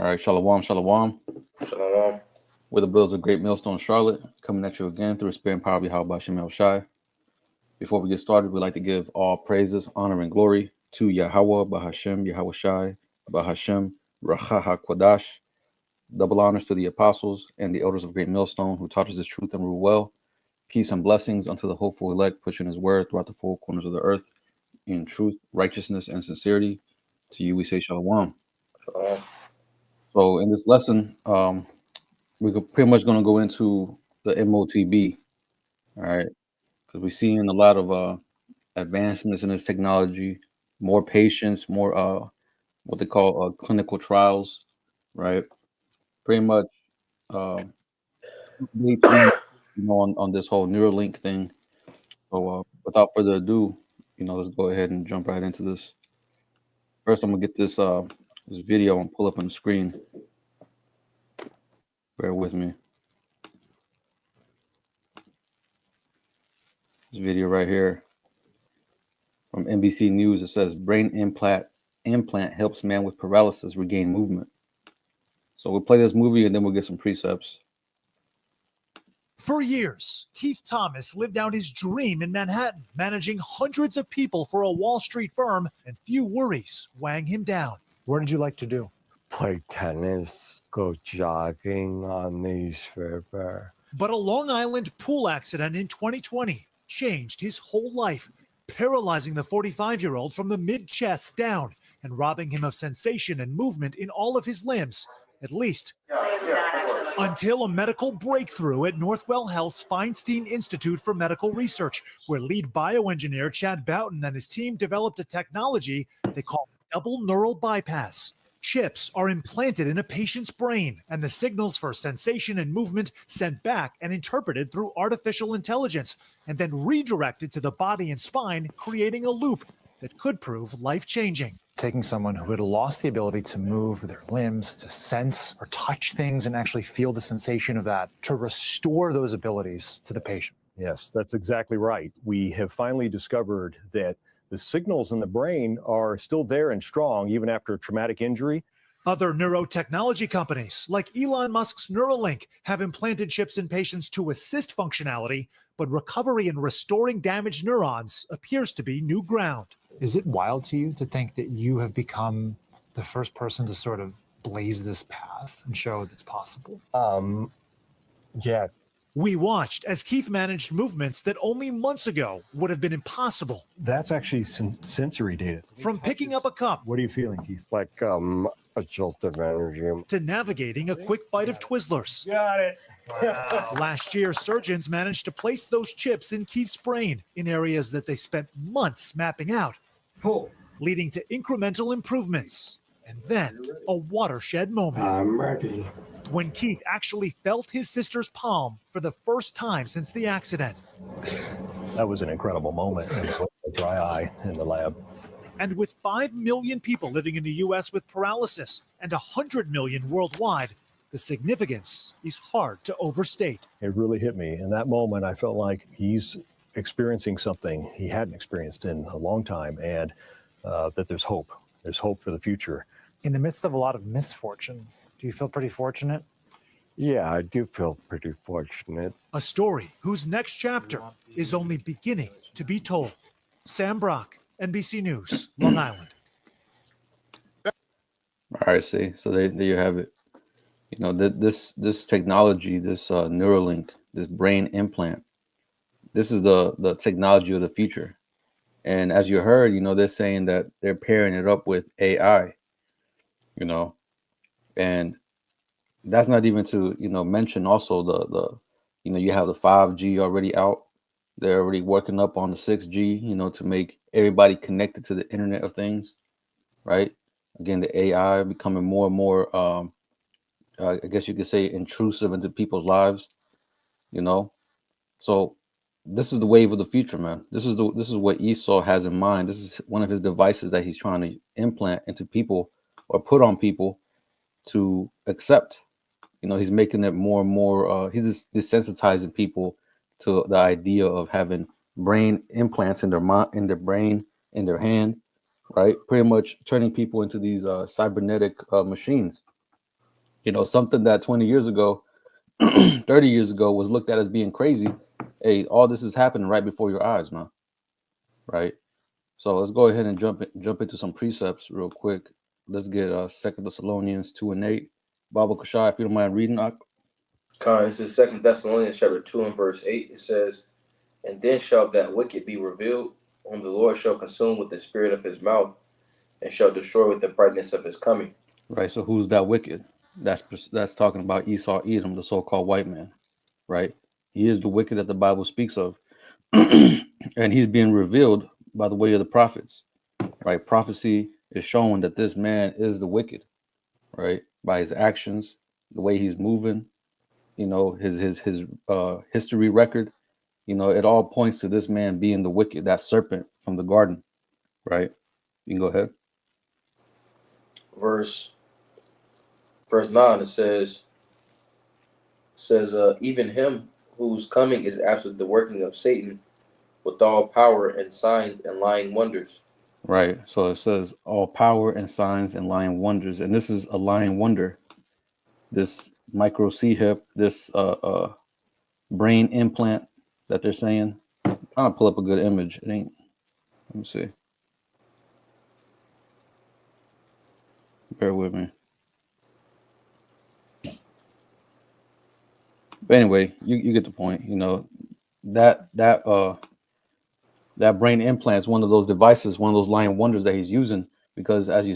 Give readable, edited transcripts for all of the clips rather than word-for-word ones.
All right, shalom, shalom. Shalom. We're the Bills of Great Millstone, Charlotte, coming at you again through the Spirit and Power of Yahweh Shemel Shai. Before we get started, we'd like to give all praises, honor, and glory to Yahweh, Bahashem, Yahweh Shai, Bahashem, Racha HaKodash. Double honors to the apostles and the elders of Great Millstone who taught us this truth and rule well. Peace and blessings unto the hopeful elect, pushing his word throughout the four corners of the earth in truth, righteousness, and sincerity. To you we say shalom. Shalom. So in this lesson, we're pretty much going to go into the MOTB, all right? Because we're seeing a lot of advancements in this technology, more patients, more what they call clinical trials, right? Pretty much day three, on this whole Neuralink thing. So without further ado, let's go ahead and jump right into this. First, I'm gonna get this this video and pull up on the screen. Bear with me. This video right here from NBC News. It says brain implant helps man with paralysis regain movement. So we'll play this movie and then we'll get some precepts. For years, Keith Thomas lived out his dream in Manhattan, managing hundreds of people for a Wall Street firm, and few worries weighing him down. What did you like to do? Play tennis, go jogging on the East River. But a Long Island pool accident in 2020 changed his whole life, paralyzing the 45-year-old from the mid-chest down and robbing him of sensation and movement in all of his limbs, at least. Until a medical breakthrough at Northwell Health's Feinstein Institute for Medical Research, where lead bioengineer Chad Boughton and his team developed a technology they call double neural bypass. Chips are implanted in a patient's brain, and the signals for sensation and movement sent back and interpreted through artificial intelligence, and then redirected to the body and spine, creating a loop that could prove life-changing. Taking someone who had lost the ability to move their limbs, to sense or touch things and actually feel the sensation of that, to restore those abilities to the patient. Yes, that's exactly right. We have finally discovered that the signals in the brain are still there and strong even after a traumatic injury. Other neurotechnology companies, like Elon Musk's Neuralink, have implanted chips in patients to assist functionality, but recovery and restoring damaged neurons appears to be new ground. Is it wild to you to think that you have become the first person to sort of blaze this path and show that it's possible? Yeah. We watched as Keith managed movements that only months ago would have been impossible. That's actually sensory data. From picking up a cup What are you feeling, Keith? Like a jolt of energy. to navigating a quick bite of Twizzlers. Got it. Last year, surgeons managed to place those chips in Keith's brain in areas that they spent months mapping out, leading to incremental improvements. And then a watershed moment. I'm ready. When Keith actually felt his sister's palm for the first time since the accident. That was an incredible moment. A dry eye in the lab. And with 5 million people living in the U.S. with paralysis and 100 million worldwide, the significance is hard to overstate. It really hit me. In that moment, I felt like he's experiencing something he hadn't experienced in a long time, and that there's hope. There's hope for the future. In the midst of a lot of misfortune, do you feel pretty fortunate? Yeah, I do feel pretty fortunate. A story whose next chapter is only beginning to be told. Sam Brock, NBC News, Long Island. All right, see, so there you have it. This technology, this Neuralink, this brain implant, this is the technology of the future. And as you heard, they're saying that they're pairing it up with AI, and that's not even to, mention also the you have the 5G already out. They're already working up on the 6G, to make everybody connected to the Internet of Things, right? Again, the AI becoming more and more, I guess you could say, intrusive into people's lives, So this is the wave of the future, man. This is what Esau has in mind. This is one of his devices that he's trying to implant into people or put on people to accept. He's making it more and more. He's just desensitizing people to the idea of having brain implants in their mind, in their brain, in their hand, right? Pretty much turning people into these cybernetic machines. Something that 20 years ago, 30 years ago was looked at as being crazy. Hey, all this is happening right before your eyes, man. Right. So let's go ahead and jump into some precepts real quick. Let's get 2 Thessalonians 2:8. Baba Kushai, if you don't mind reading. This is 2 Thessalonians chapter 2 and verse 8. It says, "And then shall that wicked be revealed, whom the Lord shall consume with the spirit of his mouth, and shall destroy with the brightness of his coming." Right. So who's that wicked? That's talking about Esau, Edom, the so-called white man. Right. He is the wicked that the Bible speaks of, and he's being revealed by the way of the prophets. Right. Prophecy is showing that this man is the wicked. Right. By his actions, the way he's moving, his history record, it all points to this man being the wicked, that serpent from the garden. Right. You can go ahead. Verse 9, it says, "Even him whose coming is after the working of Satan, with all power and signs and lying wonders." Right. So it says all power and signs and lying wonders. And this is a lying wonder. This micro C-hip, this brain implant that they're saying. I'm trying to pull up a good image. It ain't. Let me see. Bear with me. But anyway, you get the point. That brain implant is one of those devices, one of those lying wonders that he's using, because as you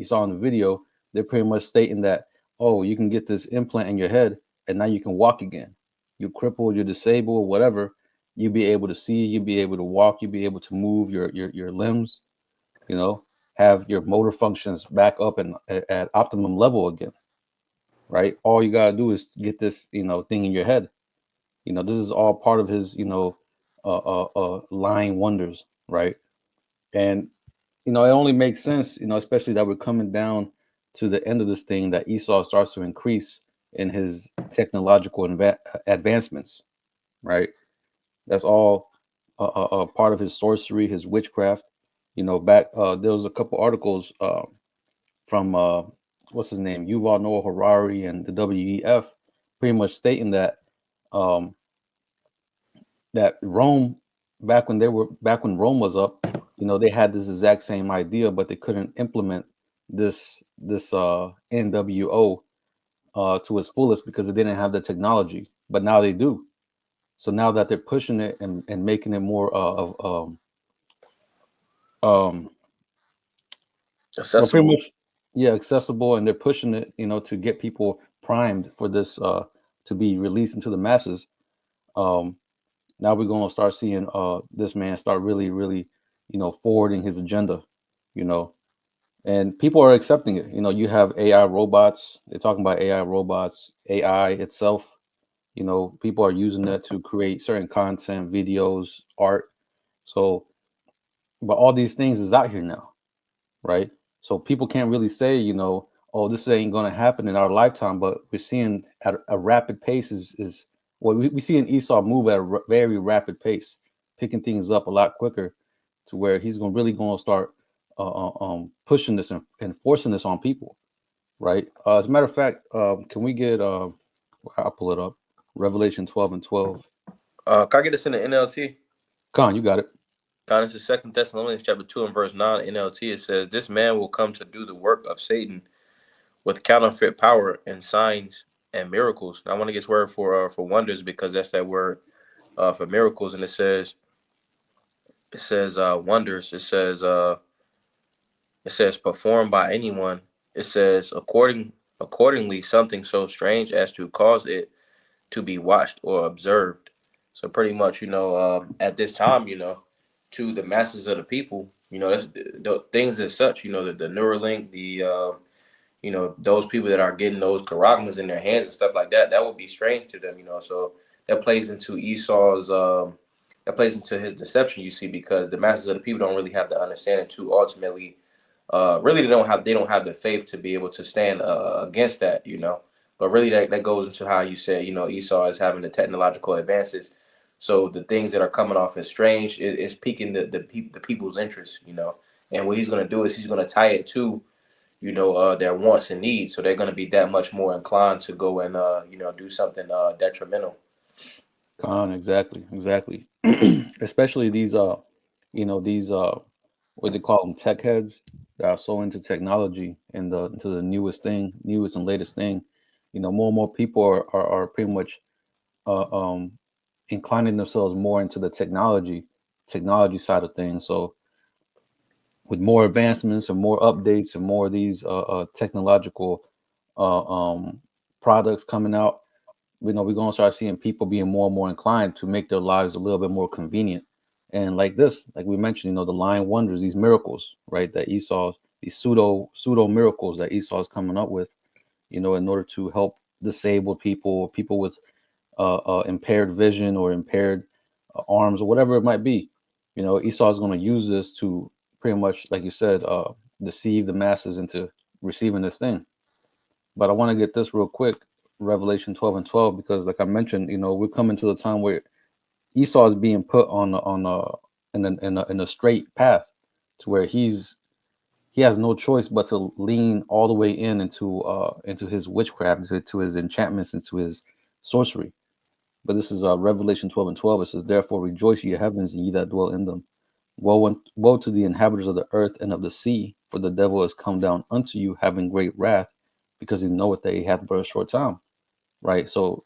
saw in the video, they're pretty much stating that, oh, you can get this implant in your head and now you can walk again. You're crippled, you're disabled, whatever. You'll be able to see, you'll be able to walk, you'll be able to move your limbs, have your motor functions back up and at optimum level again. Right? All you gotta do is get this, thing in your head. This is all part of his, lying wonders, right? And it only makes sense, especially that we're coming down to the end of this thing, that Esau starts to increase in his technological advancements, right? That's all part of his sorcery, his witchcraft. Back there was a couple articles from what's his name, Yuval Noah Harari and the WEF, pretty much stating that that Rome, back when Rome was up, they had this exact same idea, but they couldn't implement this NWO to its fullest because they didn't have the technology. But now they do. So now that they're pushing it and making it more Accessible. pretty much, accessible, and they're pushing it, to get people primed for this to be released into the masses. Now we're going to start seeing this man start really, really, forwarding his agenda, and people are accepting it. You have AI robots. They're talking about AI robots, AI itself. People are using that to create certain content, videos, art. So, but all these things is out here now, right? So people can't really say, oh, this ain't going to happen in our lifetime, but we're seeing at a rapid pace is well, we see an Esau move at a very rapid pace, picking things up a lot quicker, to where he's really going to start pushing this and forcing this on people, right? As a matter of fact, can we get I'll pull it up, Revelation 12:12. Can I get this in the NLT? Con, you got it. This is 2 Thessalonians chapter 2 and verse 9 NLT. It says, "This man will come to do the work of Satan with counterfeit power and signs and miracles." Now, I want to get this word for wonders, because that's that word for miracles. And it says wonders. It says performed by anyone. It says accordingly something so strange as to cause it to be watched or observed. So pretty much, at this time, to the masses of the people, that's the things as such, the Neuralink, those people that are getting those caragmas in their hands and stuff like that, that would be strange to them, So that plays into Esau's, that plays into his deception, because the masses of the people don't really have the understanding to ultimately, really they don't have the faith to be able to stand against that, But really that goes into how you said, Esau is having the technological advances. So the things that are coming off as strange is piquing the people's interest, And what he's going to do is he's going to tie it to, their wants and needs. So they're going to be that much more inclined to go and do something detrimental. Exactly. Especially these these what they call them, tech heads that are so into technology and into the newest and latest thing. More and more people are pretty much uh, um, inclining themselves more into the technology side of things. So with more advancements and more updates and more of these technological uh, um, products coming out, we're going to start seeing people being more and more inclined to make their lives a little bit more convenient. And like this, like we mentioned, the lying wonders, these miracles, right? That Esau's, these pseudo miracles that Esau's coming up with, in order to help disabled people, or people with impaired vision or impaired arms or whatever it might be. Esau is going to use this to pretty much, like you said, deceive the masses into receiving this thing. But I want to get this real quick, Revelation 12:12, because like I mentioned, we're coming to the time where Esau is being put in a straight path to where he has no choice but to lean all the way into his witchcraft, into his enchantments, into his sorcery. But this is Revelation 12:12. It says, "Therefore rejoice, ye heavens, and ye that dwell in them. Woe to the inhabitants of the earth and of the sea, for the devil is come down unto you, having great wrath, because he knoweth that he hath but a short time." Right. So,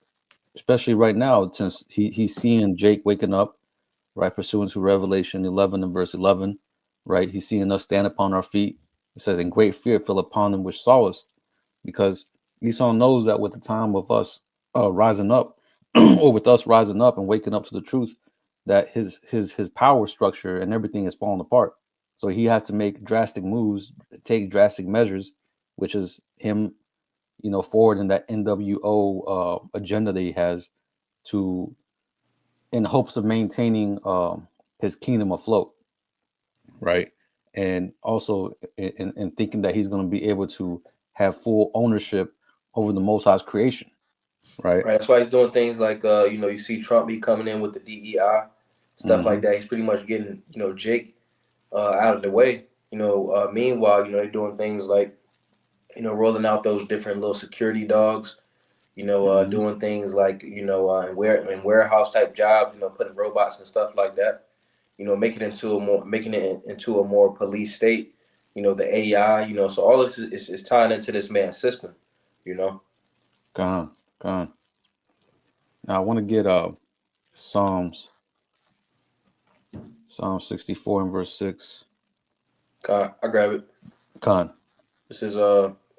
especially right now, since he's seeing Jake waking up, right, pursuant to Revelation 11 and verse 11, right? He's seeing us stand upon our feet. It says, "And great fear fell upon them which saw us," because Esau knows that with the time of us rising up, or with us rising up and waking up to the truth, that his power structure and everything is falling apart. So he has to make drastic moves, take drastic measures, which is him, forward in that NWO agenda that he has, to in hopes of maintaining his kingdom afloat, right? And also in thinking that he's going to be able to have full ownership over the Most High's creation, right? Right. That's why he's doing things like you see Trump be coming in with the DEI stuff Mm-hmm. like that. He's pretty much getting Jake out of the way. Meanwhile, they're doing things like rolling out those different little security dogs. Mm-hmm. Doing things like in warehouse type jobs. Putting robots and stuff like that. Making it into a more police state. The AI. So all this is tying into this man's system. You know. Gone. Now I want to get Psalms 64 and verse 6. I grab it. Con. This is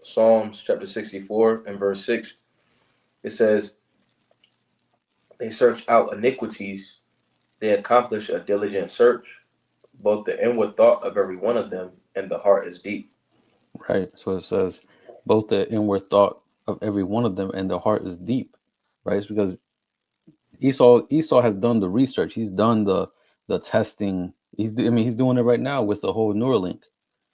Psalms chapter 64 and verse 6. It says, "They search out iniquities, they accomplish a diligent search, both the inward thought of every one of them, and the heart is deep." Right. So it says, both the inward thought of every one of them and the heart is deep. Right. It's because Esau has done the research. He's done the testing. He's doing it right now with the whole Neuralink,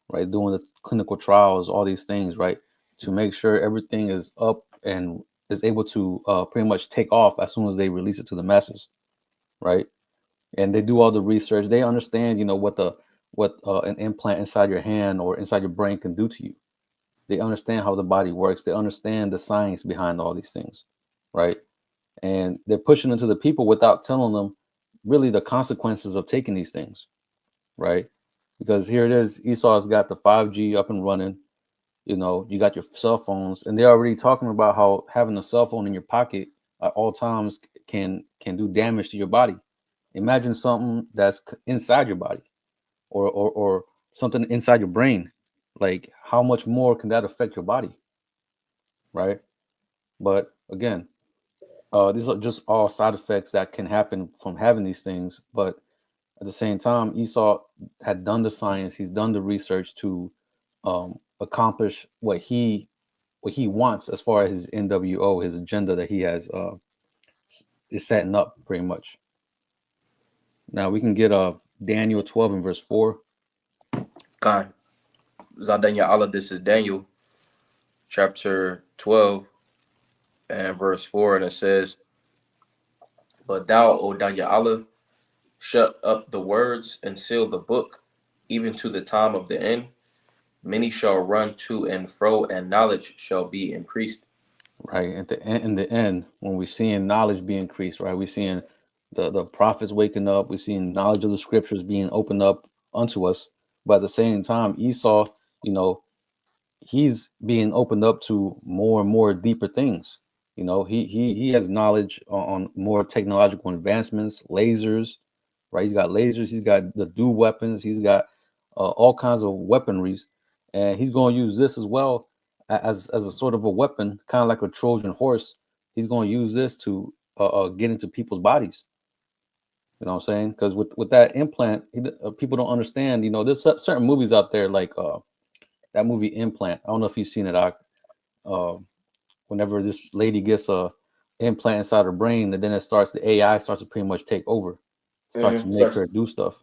right? Doing the clinical trials, all these things, right? To make sure everything is up and is able to pretty much take off as soon as they release it to the masses, right? And they do all the research. They understand, what an implant inside your hand or inside your brain can do to you. They understand how the body works. They understand the science behind all these things, right? And they're pushing into the people without telling them really the consequences of taking these things, right? Because here it is, Esau's got the 5G up and running. You got your cell phones, and they're already talking about how having a cell phone in your pocket at all times can do damage to your body. Imagine something that's inside your body, or something inside your brain. Like, how much more can that affect your body, right? But again, these are just all side effects that can happen from having these things. But at the same time, Esau had done the science. He's done the research to accomplish what he wants as far as his NWO, his agenda that he has is setting up pretty much. Now we can get Daniel 12 and verse 4. God, Zadanya Allah, this is Daniel chapter 12 and verse 4, and it says, "But thou, O Danya Allah, shut up the words and seal the book, even to the time of the end. many shall run to and fro, and knowledge shall be increased. Right. In the end, when we're seeing knowledge be increased, right, we're seeing the prophets waking up, we're seeing knowledge of the scriptures being opened up unto us. But at the same time, Esau, you know, he's being opened up to more and more deeper things. You know, he has knowledge on more technological advancements, lasers, right? He's got lasers, he's got the do weapons, he's got all kinds of weaponries, and he's going to use this as well as a sort of a weapon, kind of like a Trojan horse. He's going to use this to get into people's bodies. You know what I'm saying? Because with that implant, people don't understand. You know, there's certain movies out there like that movie Implant. I don't know if you've seen it. Whenever this lady gets a implant inside her brain, and then the AI starts to pretty much take over, starts to make her do stuff.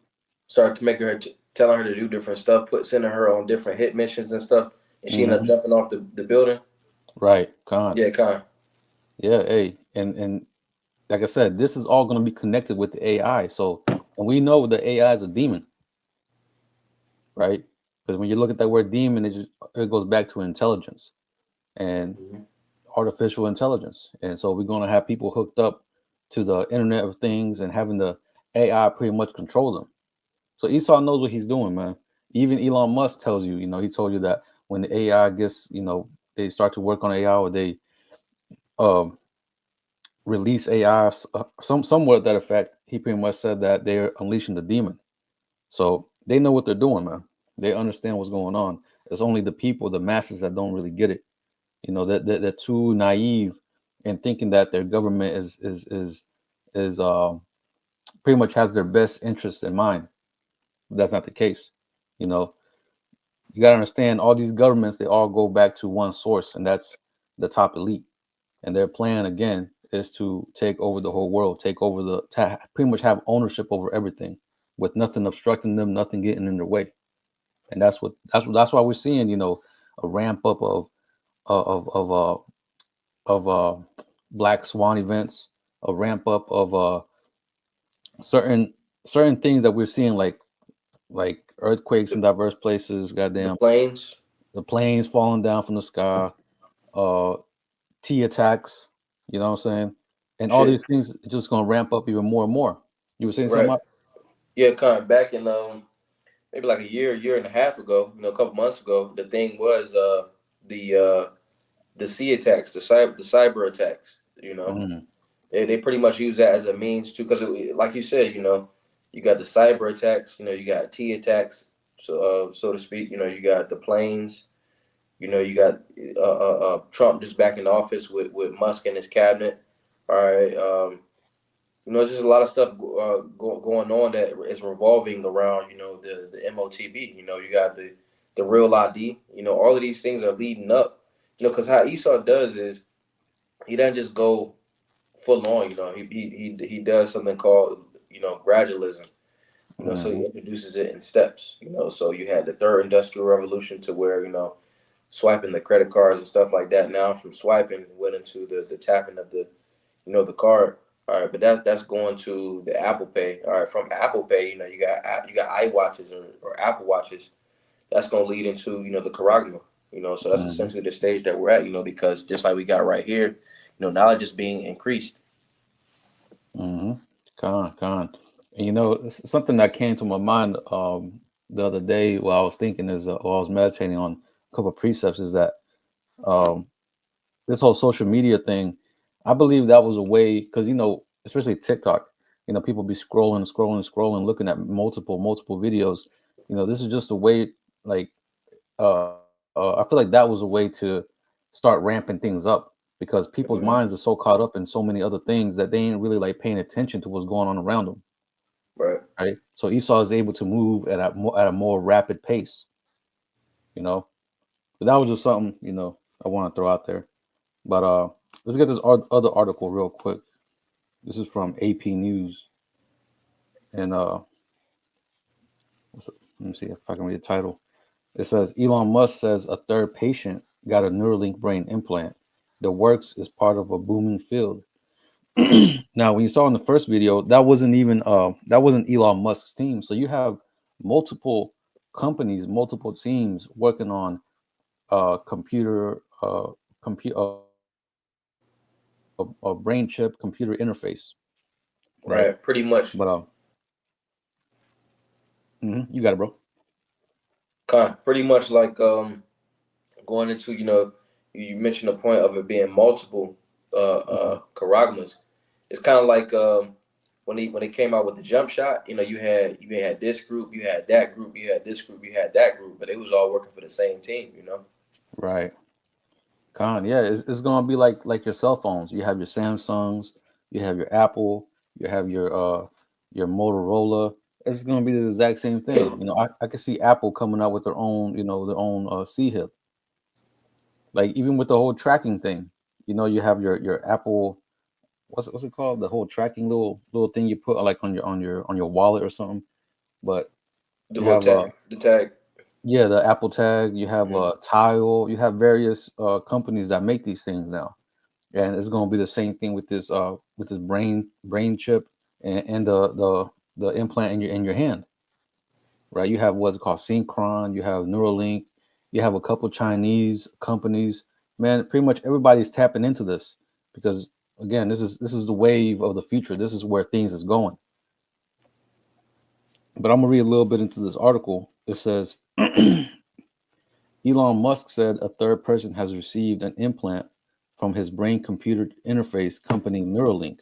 Start to make her telling her to do different stuff, sending her on different hit missions and stuff, and she ended up jumping off the building. Right, Khan. Yeah, Khan. Yeah, hey, and like I said, this is all going to be connected with the AI. So, and we know the AI is a demon, right? Because when you look at that word demon, it goes back to intelligence and artificial intelligence. And so we're going to have people hooked up to the Internet of Things and having the AI pretty much control them. So Esau knows what he's doing, man. Even Elon Musk tells you, you know, he told you that when the AI gets, you know, they start to work on AI or they release AI, somewhat that effect, he pretty much said that they're unleashing the demon. So they know what they're doing, man. They understand what's going on. It's only the people, the masses, that don't really get it. You know, that they're too naive in thinking that their government is pretty much has their best interests in mind. But that's not the case. You know, you got to understand all these governments, they all go back to one source, and that's the top elite. And their plan, again, is to take over the whole world, pretty much have ownership over everything, with nothing obstructing them, nothing getting in their way. And that's why we're seeing, you know, a ramp up of Black Swan events, a ramp up of certain things that we're seeing, like earthquakes in diverse places, goddamn the planes falling down from the sky, T attacks, you know what I'm saying? And all these things are just gonna ramp up even more and more. You were saying something about? Yeah, kind of back in maybe like a year and a half ago, you know, a couple months ago, the thing was the C attacks, the cyber attacks, you know. They pretty much use that as a means to, because like you said, you know, you got the cyber attacks, you know, you got T attacks, so to speak, you know, you got the planes, you know, you got Trump just back in office with Musk and his cabinet. All right, you know, there's just a lot of stuff going on that is revolving around, you know, the MOTB. You know, you got the real ID. You know, all of these things are leading up. You know, because how Esau does is he doesn't just go full on. You know, he does something called, you know, gradualism. You know, so he introduces it in steps. You know, so you had the third industrial revolution, to where, you know, swiping the credit cards and stuff like that. Now from swiping went into the tapping of the, you know, the card. All right, but that's going to the Apple Pay. All right, from Apple Pay, you know, you got iWatches or Apple Watches. That's going to lead into, you know, the Charagma. You know, so that's essentially the stage that we're at. You know, because just like we got right here, you know, knowledge is being increased. Con. And you know, something that came to my mind the other day while I was thinking is, while I was meditating on a couple of precepts, is that this whole social media thing, I believe that was a way, because, you know, especially TikTok, you know, people be scrolling, looking at multiple videos. You know, this is just a way, like, I feel like that was a way to start ramping things up, because people's minds are so caught up in so many other things that they ain't really like paying attention to what's going on around them. Right. So Esau is able to move at a more rapid pace. You know, but that was just something, you know, I want to throw out there. But let's get this other article real quick. This is from AP News, and let me see if I can read the title. It says Elon Musk says a third patient got a Neuralink brain implant. The works is part of a booming field. Now, when you saw in the first video, that wasn't Elon Musk's team. So you have multiple companies, multiple teams working on computer, a brain chip computer interface, right? Right. Pretty much. But you got it, bro. Pretty much like going into, you mentioned the point of it being multiple charagmas. It's kind of like when they came out with the jump shot. You had this group, you had that group, you had this group, you had that group, but it was all working for the same team. Right. Yeah, it's gonna be like your cell phones. You have your Samsungs, you have your Apple, you have your Motorola. It's gonna be the exact same thing. I can see Apple coming out with their own, their own C hip. Like even with the whole tracking thing, you have your Apple, what's it called? The whole tracking little thing you put like on your wallet or something. But The you little have tag, the tag. yeah, the Apple Tag. You have Mhm. Tile. You have various companies that make these things now, and it's going to be the same thing with this brain chip and the implant in your hand, right? You have what's called Synchron. You have Neuralink. You have a couple Chinese companies. Man, pretty much everybody's tapping into this because again, this is the wave of the future. This is where things is going. But I'm gonna read a little bit into this article. It says Elon Musk said a third person has received an implant from his brain computer interface company Neuralink,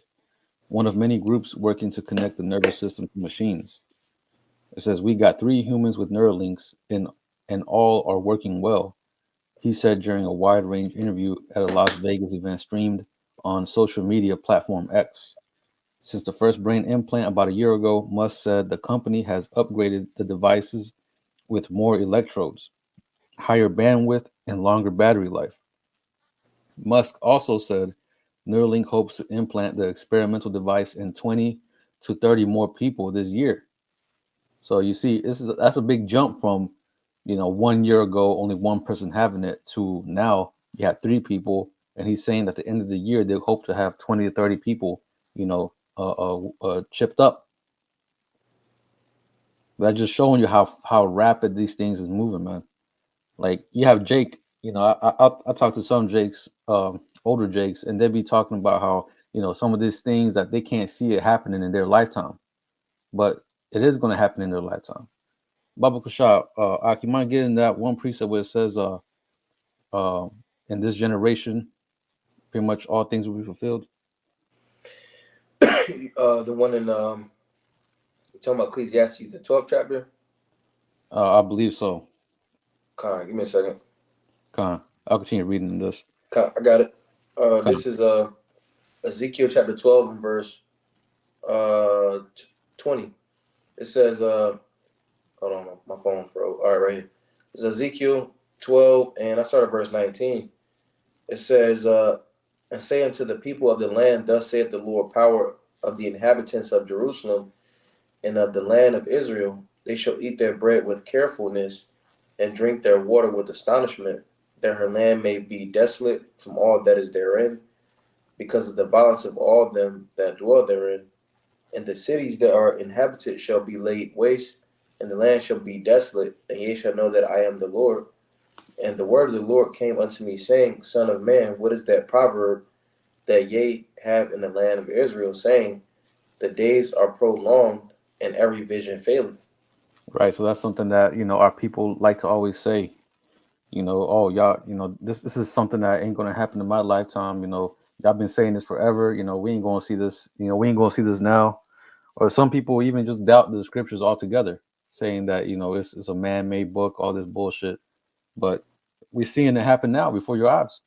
one of many groups working to connect the nervous system to machines. It says, "We got 3 humans with Neuralinks and all are working well," he said during a wide range interview at a Las Vegas event streamed on social media platform X. Since the first brain implant about a year ago, Musk said the company has upgraded the devices with more electrodes, higher bandwidth, and longer battery life. Musk also said Neuralink hopes to implant the experimental device in 20 to 30 more people this year. So you see, that's a big jump from, 1 year ago, only one person having it to now you have 3 people, and he's saying at the end of the year they hope to have 20 to 30 people, chipped up. That's just showing you how rapid these things is moving, man. Like you have Jake, I talk to some Jakes, older Jakes, and they be talking about how some of these things that they can't see it happening in their lifetime, but it is going to happen in their lifetime. Baba Kushab, Ak, you mind getting that one precept where it says, uh, in this generation, pretty much all things will be fulfilled. The one in you're talking about Ecclesiastes, the 12th chapter. I believe so. Give me a second. I'll continue reading this. I got it. Con. This is Ezekiel chapter 12 and verse 20. It says, hold on, my phone froze. All right, right here. It's Ezekiel 12, and I start at verse 19. It says, and say unto the people of the land, thus saith the Lord, power of the inhabitants of Jerusalem and of the land of Israel, they shall eat their bread with carefulness and drink their water with astonishment, that her land may be desolate from all that is therein, because of the violence of all them that dwell therein. And the cities that are inhabited shall be laid waste, and the land shall be desolate, and ye shall know that I am the Lord. And the word of the Lord came unto me, saying, Son of man, what is that proverb that ye have in the land of Israel, saying, the days are prolonged, and every vision faileth? Right. So that's something that, our people like to always say, oh, y'all, this is something that ain't going to happen in my lifetime. Y'all been saying this forever. We ain't going to see this. We ain't going to see this now. Or some people even just doubt the scriptures altogether, saying that, it's a man-made book, all this bullshit. But we're seeing it happen now before your eyes.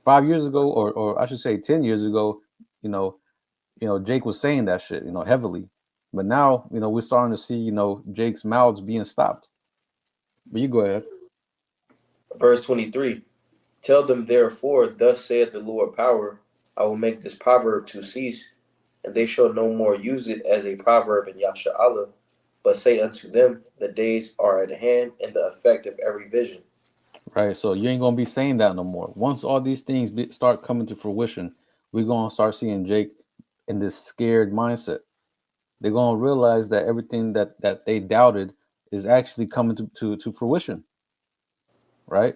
5 years ago, or I should say 10 years ago, Jake was saying that shit, heavily. But now, we're starting to see, Jake's mouths being stopped. But you go ahead. Verse 23. Tell them therefore, thus saith the Lord power, I will make this proverb to cease, and they shall no more use it as a proverb in Yasha'Allah, but say unto them, the days are at hand, and the effect of every vision. Right. So you ain't gonna be saying that no more. Once all these things start coming to fruition, we're gonna start seeing Jake in this scared mindset. They're gonna realize that everything that they doubted is actually coming to fruition, right?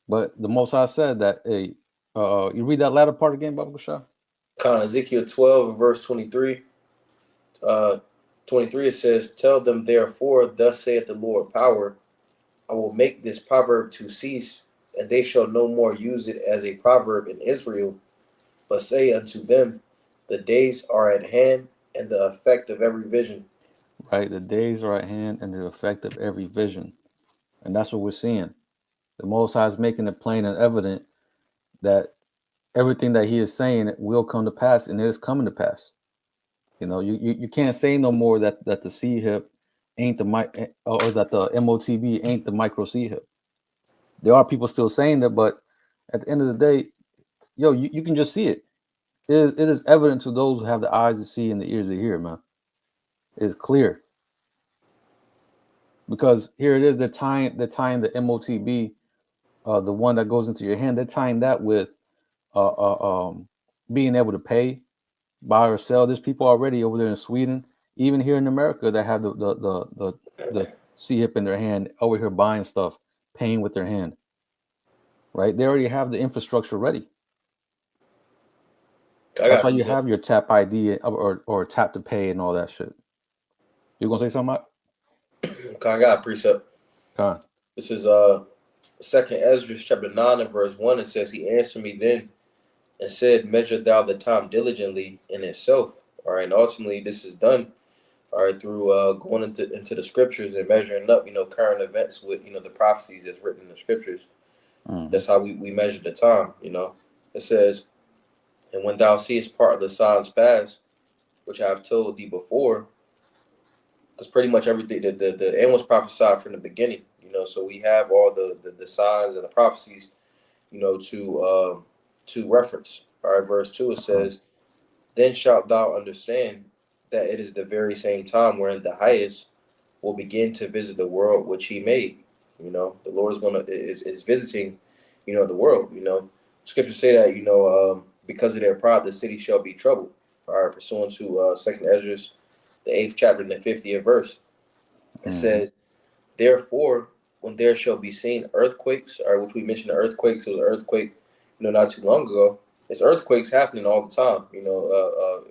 But the Most High said that, hey, you read that latter part again, Baba Shah? Kind of Ezekiel 12 and verse 23. 23 it says, "Tell them therefore, thus saith the Lord power, I will make this proverb to cease, and they shall no more use it as a proverb in Israel, but say unto them, the days are at hand, and the effect of every vision." Right? The days are at hand and the effect of every vision. And that's what we're seeing. The Most High is making it plain and evident that everything that he is saying will come to pass, and it is coming to pass. You know, you can't say no more that the C hip ain't the mic, or that the MOTB ain't the micro C hip. There are people still saying that, but at the end of the day, yo, you can just see it. It is evident to those who have the eyes to see and the ears to hear, man. It's clear. Because here it is, they're tying the MOTB, the one that goes into your hand, they're tying that with being able to pay, buy or sell. There's people already over there in Sweden, even here in America, that have the C hip in their hand over here buying stuff, paying with their hand. Right? They already have the infrastructure ready. That's why you have your tap ID or tap to pay and all that shit. You gonna say something, Mike? I got a precept. Huh. This is 2nd Ezra chapter 9 and verse 1. It says, "He answered me then and said, Measure thou the time diligently in itself." All right, and ultimately this is done, all right, through going into the scriptures and measuring up, current events with, the prophecies that's written in the scriptures. Mm-hmm. That's how we measure the time, It says, "And when thou seest part of the signs pass, which I have told thee before," because pretty much everything, the end was prophesied from the beginning, so we have all the signs and the prophecies, to reference. All right, verse 2, it says, "Then shalt thou understand that it is the very same time wherein the highest will begin to visit the world which he made." The Lord is visiting, the world. Scriptures say that, because of their pride, the city shall be troubled. All right, pursuant to 2nd Ezra, the 8th chapter and the 50th verse. It said, "Therefore, when there shall be seen earthquakes," or which we mentioned, the earthquakes, it was an earthquake, not too long ago. It's earthquakes happening all the time,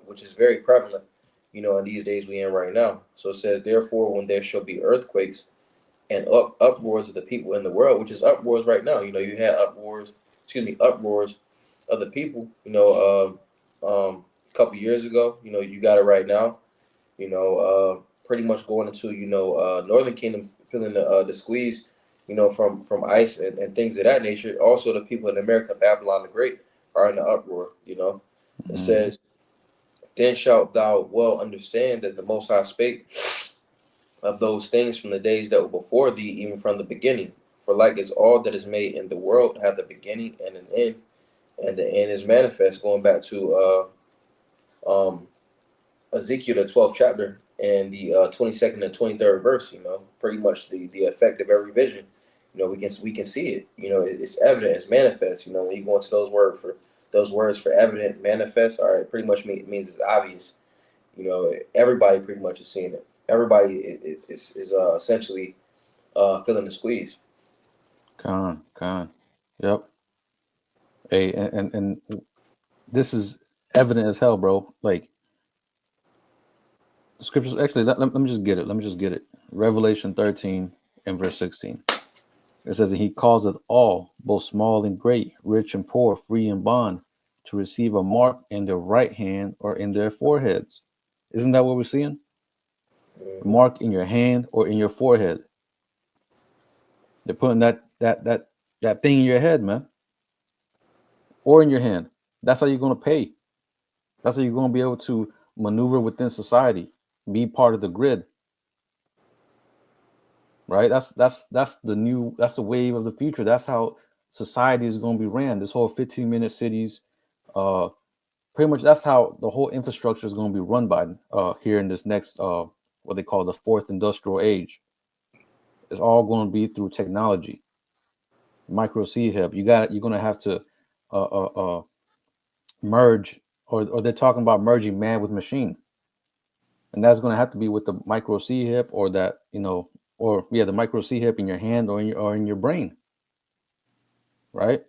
which is very prevalent, in these days we in right now. So it says, "Therefore, when there shall be earthquakes and uproars of the people in the world," which is uproars right now. You had uproars of the people, a couple years ago. You got it right now. Pretty much going into, Northern Kingdom feeling the squeeze, from ICE and things of that nature. Also, the people in America, Babylon the Great, are in the uproar. It says, "Then shalt thou well understand that the Most High spake of those things from the days that were before thee, even from the beginning. For like as all that is made in the world have the beginning and an end, and the end is manifest." Going back to Ezekiel, the 12th chapter, and the 22nd and 23rd verse. Pretty much the effect of every vision. We can see it. It's evident, it's manifest. When you go into those words for evident, manifest, all right, pretty much means it's obvious. Everybody pretty much is seeing it. Everybody is essentially feeling the squeeze. Con. Yep. Hey, and this is evident as hell, bro. Like, the scriptures, actually, let me just get it. Revelation 13 and verse 16. It says that he causeth all, both small and great, rich and poor, free and bond, to receive a mark in their right hand or in their foreheads. Isn't that what we're seeing? A mark in your hand or in your forehead. They're putting that thing in your head, man, or in your hand. That's how you're going to pay. That's how you're going to be able to maneuver within society, be part of the grid. Right? That's the wave of the future. That's how society is going to be ran. This whole 15-minute cities, pretty much that's how the whole infrastructure is going to be run by here in this next what they call the fourth industrial age. It's all going to be through technology. Micro C hip. You're going to have to merge, or they're talking about merging man with machine, and that's going to have to be with the micro C hip or that or the micro C chip in your hand or in your brain, right?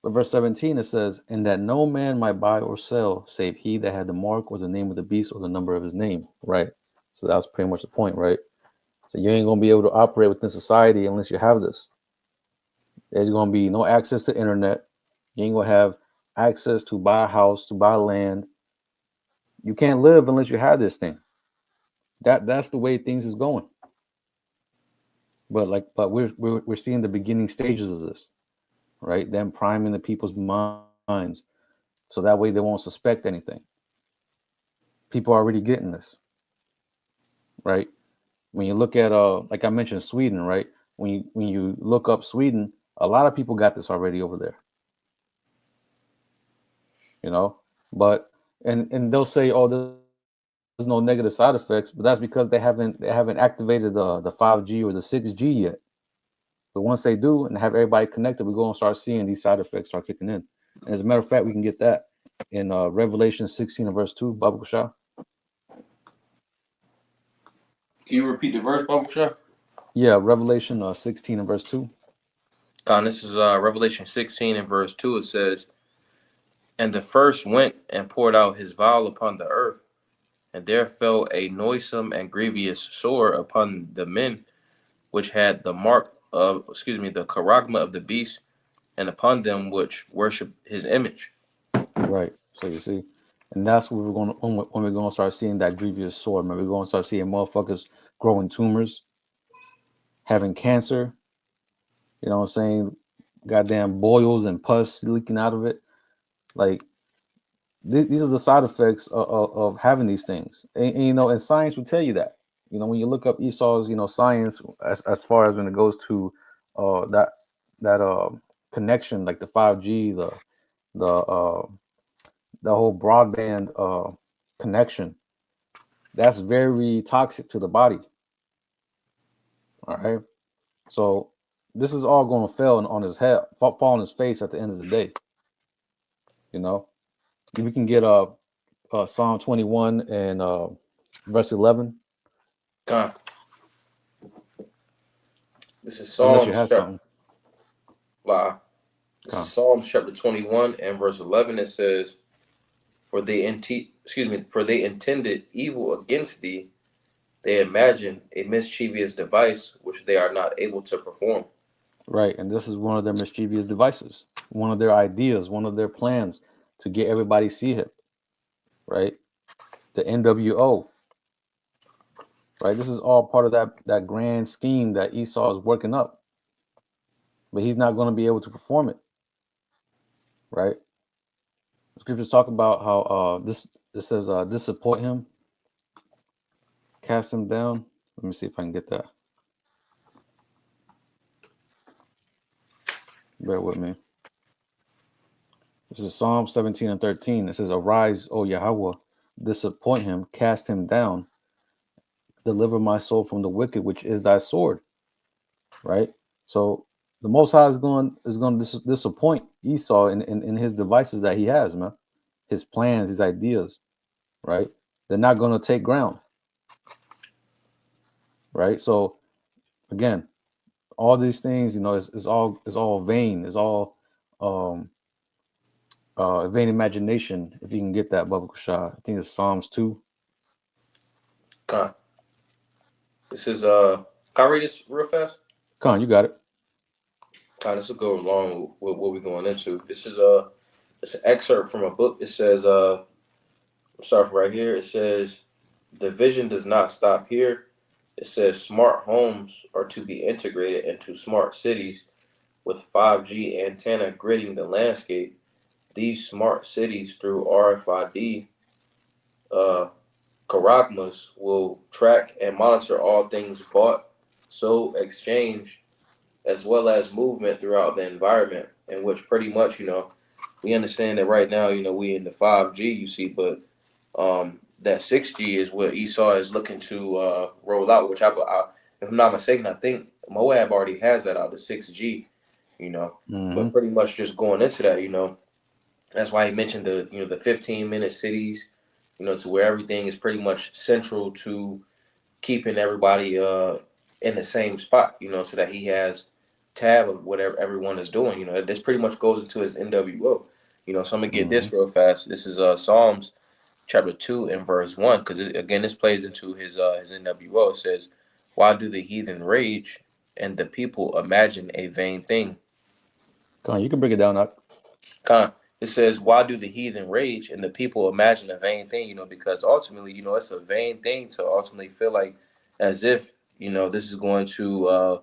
But verse 17 it says, "And that no man might buy or sell, save he that had the mark or the name of the beast or the number of his name." Right. So that was pretty much the point, right? So you ain't gonna be able to operate within society unless you have this. There's gonna be no access to internet. You ain't gonna have access to buy a house, to buy land. You can't live unless you have this thing. That's the way things is going. But we're seeing the beginning stages of this, right? Them priming the people's minds, so that way they won't suspect anything. People are already getting this, right? When you look at like I mentioned, Sweden, right? When you look up Sweden, a lot of people got this already over there, you know. But and they'll say, oh, there's no negative side effects, but that's because they haven't activated the 5G or the 6G yet. But once they do and have everybody connected, we're going to start seeing these side effects start kicking in. And as a matter of fact, we can get that in Revelation 16 and verse 2, Baba Shah. Can you repeat the verse, Baba Shah? Yeah, Revelation 16 and verse 2. Con, this is Revelation 16 and verse 2. It says, "And the first went and poured out his vial upon the earth, and there fell a noisome and grievous sore upon the men which had the mark of, the charagma of the beast, and upon them which worship his image." Right. So you see, and that's what we're going to when we're going to start seeing that grievous sore. Man, we're going to start seeing motherfuckers growing tumors, having cancer. You know what I'm saying? Goddamn boils and pus leaking out of it. Like these are the side effects of having these things. And you know, and science will tell you that. You know, when you look up Esau's, science as far as when it goes to that connection, like the 5G, the whole broadband connection, that's very toxic to the body. All right. So this is all going to fail on his head, fall on his face at the end of the day. You know, we can get Psalm 21 and verse 11. Con. This is Unless you Psalms have something. This is Psalms chapter 21 and verse 11. It says, for they intended evil against thee. They imagine a mischievous device which they are not able to perform. Right, and this is one of their mischievous devices, one of their ideas, one of their plans to get everybody see him. Right, the NWO. Right, this is all part of that grand scheme that Esau is working up, but he's not going to be able to perform it. Right, the scriptures talk about how this says disappoint him, cast him down. Let me see if I can get that. Bear with me. This is Psalm 17 and 13. It says, "Arise, O Yahweh, disappoint him, cast him down, deliver my soul from the wicked, which is thy sword." Right? So the Most High is going to disappoint Esau in his devices that he has, man. His plans, his ideas, right? They're not going to take ground. Right? So again, all these things, is all vain. It's all vain imagination. If you can get that, Baba Shah. I think it's Psalms 2. This is can I read this real fast? Come on, you got it. This will go along with what we're going into. This is it's an excerpt from a book. It says start from right here. It says, "The vision does not stop here." It says smart homes are to be integrated into smart cities with 5G antenna gridding the landscape. These smart cities through RFID charagmas will track and monitor all things bought, sold, exchanged, as well as movement throughout the environment, in which pretty much, we understand that right now, we in the 5G, you see, but that 6G is what Esau is looking to roll out, which I if I'm not mistaken, I think Moab already has that out, the 6G, but pretty much just going into that, that's why he mentioned the 15-minute cities, to where everything is pretty much central to keeping everybody in the same spot, you know, so that he has tab of whatever everyone is doing. You know, this pretty much goes into his NWO. You know, so I'm gonna get this real fast. This is Psalms chapter 2 and verse 1, because again this plays into his NWO. It says, "Why do the heathen rage and the people imagine a vain thing?" Come on, you can break it down. It says, "Why do the heathen rage and the people imagine a vain thing?" You know, because ultimately, you know, it's a vain thing to ultimately feel like as if, you know, this is going to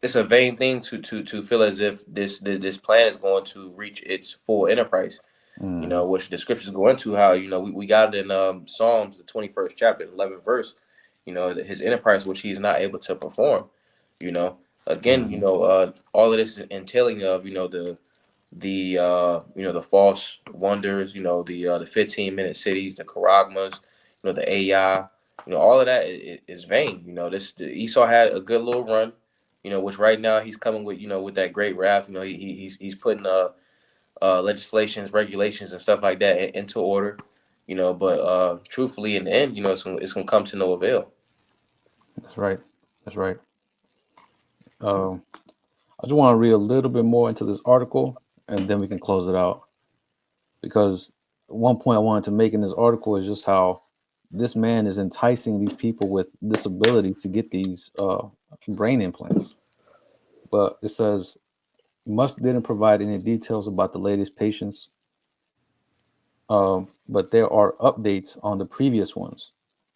it's a vain thing to feel as if this plan is going to reach its full enterprise. You know, which the scriptures go into how, you know, we got it in Psalms, the 21st chapter, 11th verse, you know, his enterprise, which he's not able to perform, you know, again, you know, all of this entailing of, you know, the false wonders, you know, the 15-minute cities, the charagmas, you know, the AI, you know, all of that is vain. You know, Esau had a good little run, you know, which right now he's coming with, you know, with that great wrath. You know, he's putting legislations, regulations, and stuff like that into order. You know, but truthfully, in the end, you know, it's gonna come to no avail. That's right. That's right. I just want to read a little bit more into this article, and then we can close it out. Because one point I wanted to make in this article is just how this man is enticing these people with disabilities to get these brain implants. But it says Musk didn't provide any details about the latest patients, but there are updates on the previous ones.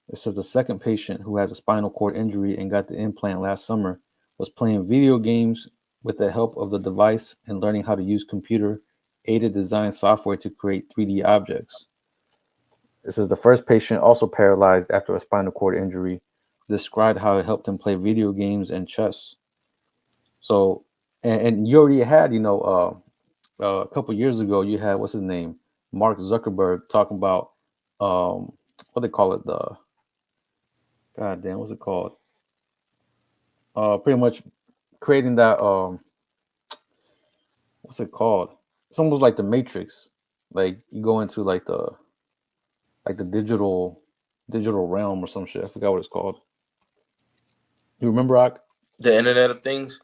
It says the second patient who has a spinal cord injury and got the implant last summer was playing video games with the help of the device and learning how to use computer-aided design software to create 3D objects. It says the first patient, also paralyzed after a spinal cord injury, described how it helped him play video games and chess. So, and you already had, you know, a couple years ago, you had, what's his name, Mark Zuckerberg, talking about what they call it, the God damn, what's it called? Pretty much creating that what's it called? It's almost like the Matrix. Like you go into like the digital realm or some shit. I forgot what it's called. You remember, Rock? The Internet of Things.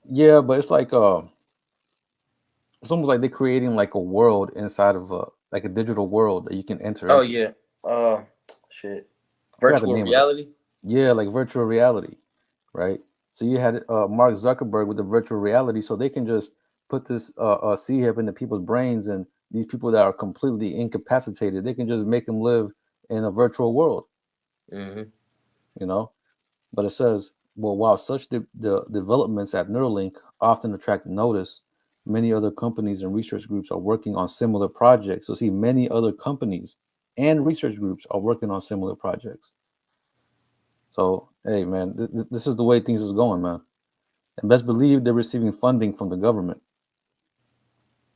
Yeah, but it's like it's almost like they're creating like a world inside of a digital world that you can enter Oh into. yeah. Shit. I forgot the Virtual name of it. reality. Yeah, like virtual reality, right? So you had Mark Zuckerberg with the virtual reality, so they can just put this C-hip into people's brains, and these people that are completely incapacitated, they can just make them live in a virtual world, Mm-hmm. you know? But it says, well, while such the developments at Neuralink often attract notice, many other companies and research groups are working on similar projects. So see, many other companies and research groups are working on similar projects. So, hey, man, this is the way things is going, man. And best believe they're receiving funding from the government.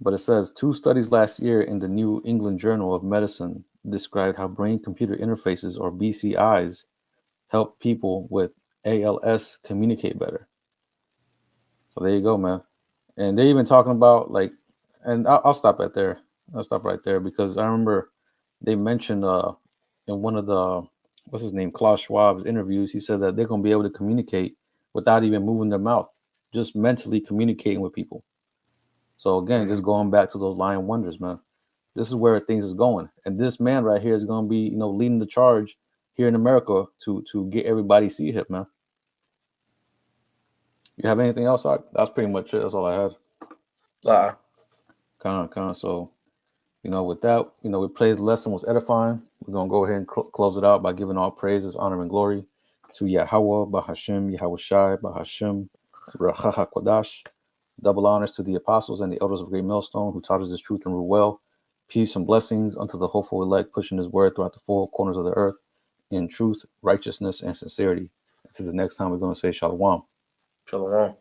But it says 2 studies last year in the New England Journal of Medicine described how brain-computer interfaces, or BCIs, help people with ALS communicate better. So there you go, man. And they're even talking about like, and I'll stop at there. I'll stop right there because I remember they mentioned in one of the what's his name, Klaus Schwab's interviews, he said that they're gonna be able to communicate without even moving their mouth, just mentally communicating with people. So again, just going back to those lying wonders, man. This is where things is going, and this man right here is gonna be, you know, leading the charge here in America to get everybody C-hip, man. You have anything else? That's pretty much it. That's all I had. So, you know, with that, you know, we played the lesson was edifying. We're going to go ahead and close it out by giving all praises, honor, and glory to Yahweh, Bahashem, Yahweh Shai, Bahashem, Raha Kodash. Double honors to the apostles and the elders of Great Millstone who taught us this truth and rule well. Peace and blessings unto the hopeful elect, pushing his word throughout the 4 corners of the earth in truth, righteousness, and sincerity. Until the next time, we're going to say Shalom. Shalom.